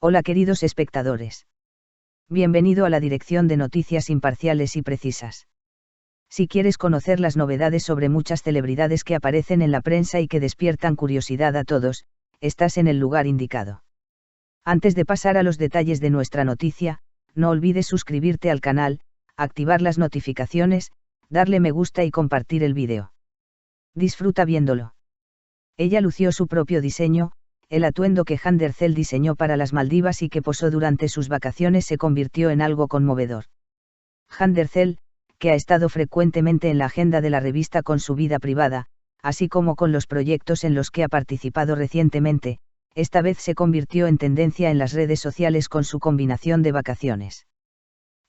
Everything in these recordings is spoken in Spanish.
Hola queridos espectadores. Bienvenido a la dirección de noticias imparciales y precisas. Si quieres conocer las novedades sobre muchas celebridades que aparecen en la prensa y que despiertan curiosidad a todos, estás en el lugar indicado. Antes de pasar a los detalles de nuestra noticia, no olvides suscribirte al canal, activar las notificaciones, darle me gusta y compartir el vídeo. Disfruta viéndolo. Ella lució su propio diseño. El atuendo que Jane Derzel diseñó para las Maldivas y que posó durante sus vacaciones se convirtió en algo conmovedor. Jane Derzel, que ha estado frecuentemente en la agenda de la revista con su vida privada, así como con los proyectos en los que ha participado recientemente, esta vez se convirtió en tendencia en las redes sociales con su combinación de vacaciones.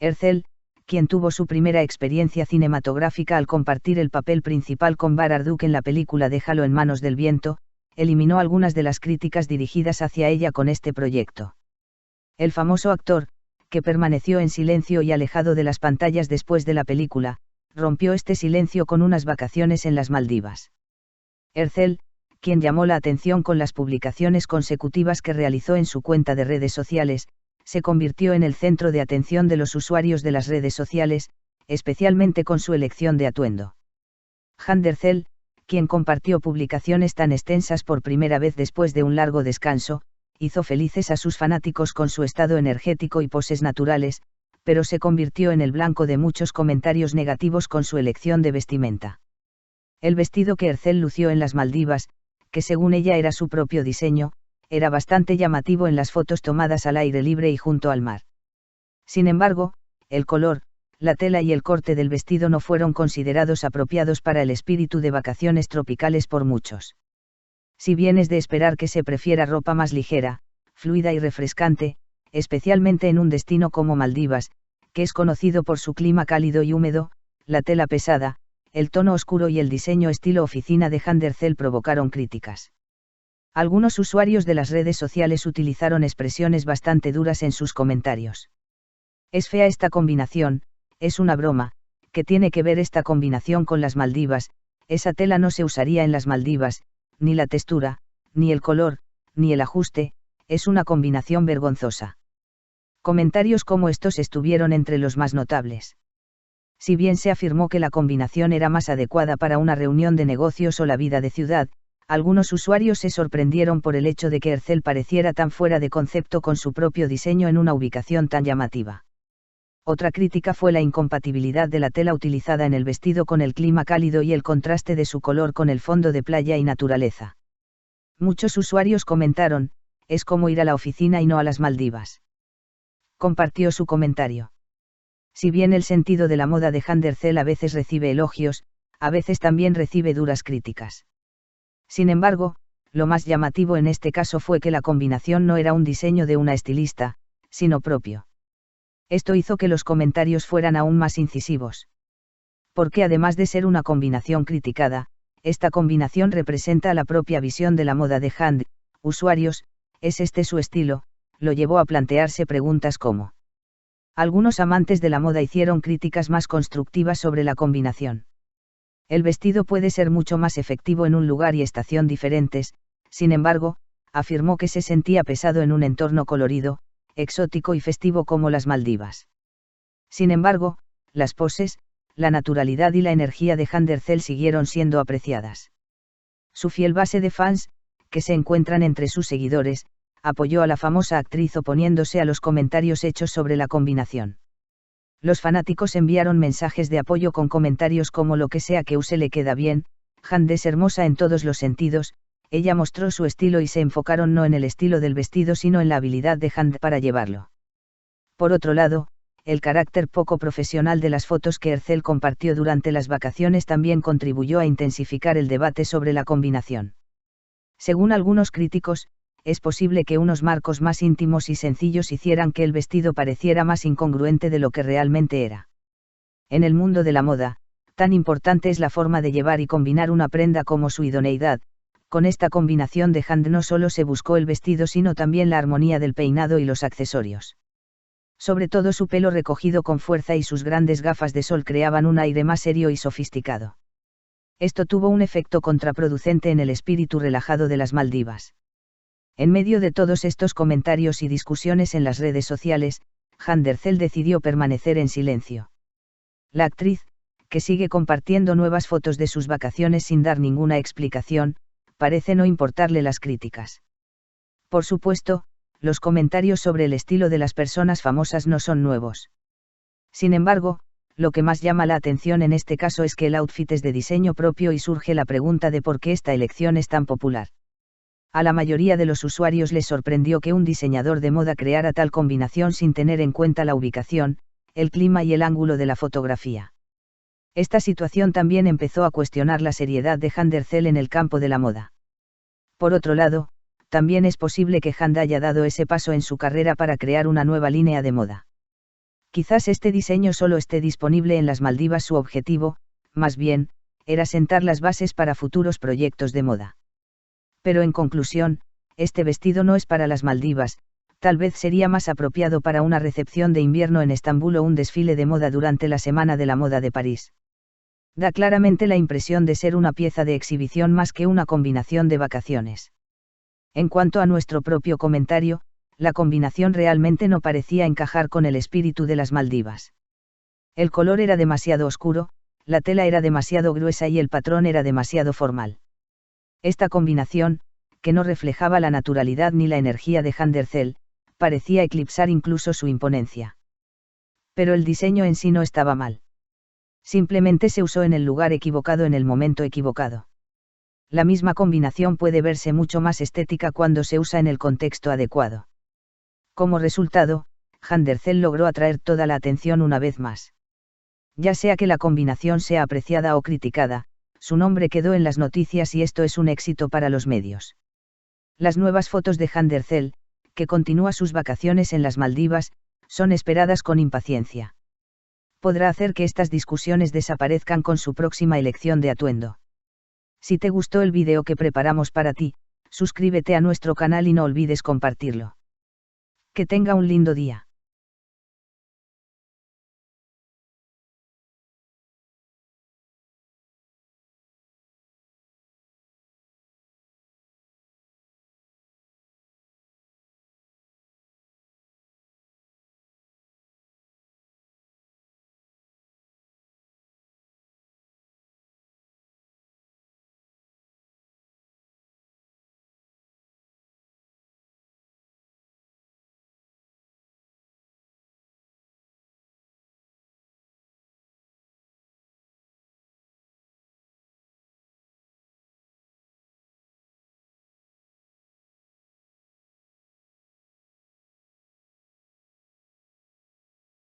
Derzel, quien tuvo su primera experiencia cinematográfica al compartir el papel principal con Barduk en la película Déjalo en manos del viento, eliminó algunas de las críticas dirigidas hacia ella con este proyecto. El famoso actor, que permaneció en silencio y alejado de las pantallas después de la película, rompió este silencio con unas vacaciones en las Maldivas. Derzel, quien llamó la atención con las publicaciones consecutivas que realizó en su cuenta de redes sociales, se convirtió en el centro de atención de los usuarios de las redes sociales, especialmente con su elección de atuendo. Jane Derzel, quien compartió publicaciones tan extensas por primera vez después de un largo descanso, hizo felices a sus fanáticos con su estado energético y poses naturales, pero se convirtió en el blanco de muchos comentarios negativos con su elección de vestimenta. El vestido que Derzel lució en las Maldivas, que según ella era su propio diseño, era bastante llamativo en las fotos tomadas al aire libre y junto al mar. Sin embargo, el color, la tela y el corte del vestido no fueron considerados apropiados para el espíritu de vacaciones tropicales por muchos. Si bien es de esperar que se prefiera ropa más ligera, fluida y refrescante, especialmente en un destino como Maldivas, que es conocido por su clima cálido y húmedo, la tela pesada, el tono oscuro y el diseño estilo oficina de Jane Derzel provocaron críticas. Algunos usuarios de las redes sociales utilizaron expresiones bastante duras en sus comentarios. Es fea esta combinación. Es una broma, ¿qué tiene que ver esta combinación con las Maldivas? Esa tela no se usaría en las Maldivas, ni la textura, ni el color, ni el ajuste, es una combinación vergonzosa. Comentarios como estos estuvieron entre los más notables. Si bien se afirmó que la combinación era más adecuada para una reunión de negocios o la vida de ciudad, algunos usuarios se sorprendieron por el hecho de que Derzel pareciera tan fuera de concepto con su propio diseño en una ubicación tan llamativa. Otra crítica fue la incompatibilidad de la tela utilizada en el vestido con el clima cálido y el contraste de su color con el fondo de playa y naturaleza. Muchos usuarios comentaron, es como ir a la oficina y no a las Maldivas. Compartió su comentario. Si bien el sentido de la moda de Jane Derzel a veces recibe elogios, a veces también recibe duras críticas. Sin embargo, lo más llamativo en este caso fue que la combinación no era un diseño de una estilista, sino propio. Esto hizo que los comentarios fueran aún más incisivos. Porque además de ser una combinación criticada, esta combinación representa la propia visión de la moda de Jane. Usuarios, ¿es este su estilo?, lo llevó a plantearse preguntas como. Algunos amantes de la moda hicieron críticas más constructivas sobre la combinación. El vestido puede ser mucho más efectivo en un lugar y estación diferentes, sin embargo, afirmó que se sentía pesado en un entorno colorido, exótico y festivo como las Maldivas. Sin embargo, las poses, la naturalidad y la energía de Jane Derzel siguieron siendo apreciadas. Su fiel base de fans, que se encuentran entre sus seguidores, apoyó a la famosa actriz oponiéndose a los comentarios hechos sobre la combinación. Los fanáticos enviaron mensajes de apoyo con comentarios como lo que sea que use le queda bien, Jane es hermosa en todos los sentidos. Ella mostró su estilo y se enfocaron no en el estilo del vestido sino en la habilidad de Jane para llevarlo. Por otro lado, el carácter poco profesional de las fotos que Derzel compartió durante las vacaciones también contribuyó a intensificar el debate sobre la combinación. Según algunos críticos, es posible que unos marcos más íntimos y sencillos hicieran que el vestido pareciera más incongruente de lo que realmente era. En el mundo de la moda, tan importante es la forma de llevar y combinar una prenda como su idoneidad. Con esta combinación de Jane no solo se buscó el vestido sino también la armonía del peinado y los accesorios. Sobre todo su pelo recogido con fuerza y sus grandes gafas de sol creaban un aire más serio y sofisticado. Esto tuvo un efecto contraproducente en el espíritu relajado de las Maldivas. En medio de todos estos comentarios y discusiones en las redes sociales, Jane Derzel decidió permanecer en silencio. La actriz, que sigue compartiendo nuevas fotos de sus vacaciones sin dar ninguna explicación, parece no importarle las críticas. Por supuesto, los comentarios sobre el estilo de las personas famosas no son nuevos. Sin embargo, lo que más llama la atención en este caso es que el outfit es de diseño propio y surge la pregunta de por qué esta elección es tan popular. A la mayoría de los usuarios les sorprendió que un diseñador de moda creara tal combinación sin tener en cuenta la ubicación, el clima y el ángulo de la fotografía. Esta situación también empezó a cuestionar la seriedad de Jane Derzel en el campo de la moda. Por otro lado, también es posible que Jane haya dado ese paso en su carrera para crear una nueva línea de moda. Quizás este diseño solo esté disponible en las Maldivas. Su objetivo, más bien, era sentar las bases para futuros proyectos de moda. Pero en conclusión, este vestido no es para las Maldivas, tal vez sería más apropiado para una recepción de invierno en Estambul o un desfile de moda durante la Semana de la Moda de París. Da claramente la impresión de ser una pieza de exhibición más que una combinación de vacaciones. En cuanto a nuestro propio comentario, la combinación realmente no parecía encajar con el espíritu de las Maldivas. El color era demasiado oscuro, la tela era demasiado gruesa y el patrón era demasiado formal. Esta combinación, que no reflejaba la naturalidad ni la energía de Jane Derzel, parecía eclipsar incluso su imponencia. Pero el diseño en sí no estaba mal. Simplemente se usó en el lugar equivocado en el momento equivocado. La misma combinación puede verse mucho más estética cuando se usa en el contexto adecuado. Como resultado, Jane Derzel logró atraer toda la atención una vez más. Ya sea que la combinación sea apreciada o criticada, su nombre quedó en las noticias y esto es un éxito para los medios. Las nuevas fotos de Jane Derzel, que continúa sus vacaciones en las Maldivas, son esperadas con impaciencia. Podrá hacer que estas discusiones desaparezcan con su próxima elección de atuendo. Si te gustó el vídeo que preparamos para ti, suscríbete a nuestro canal y no olvides compartirlo. Que tenga un lindo día.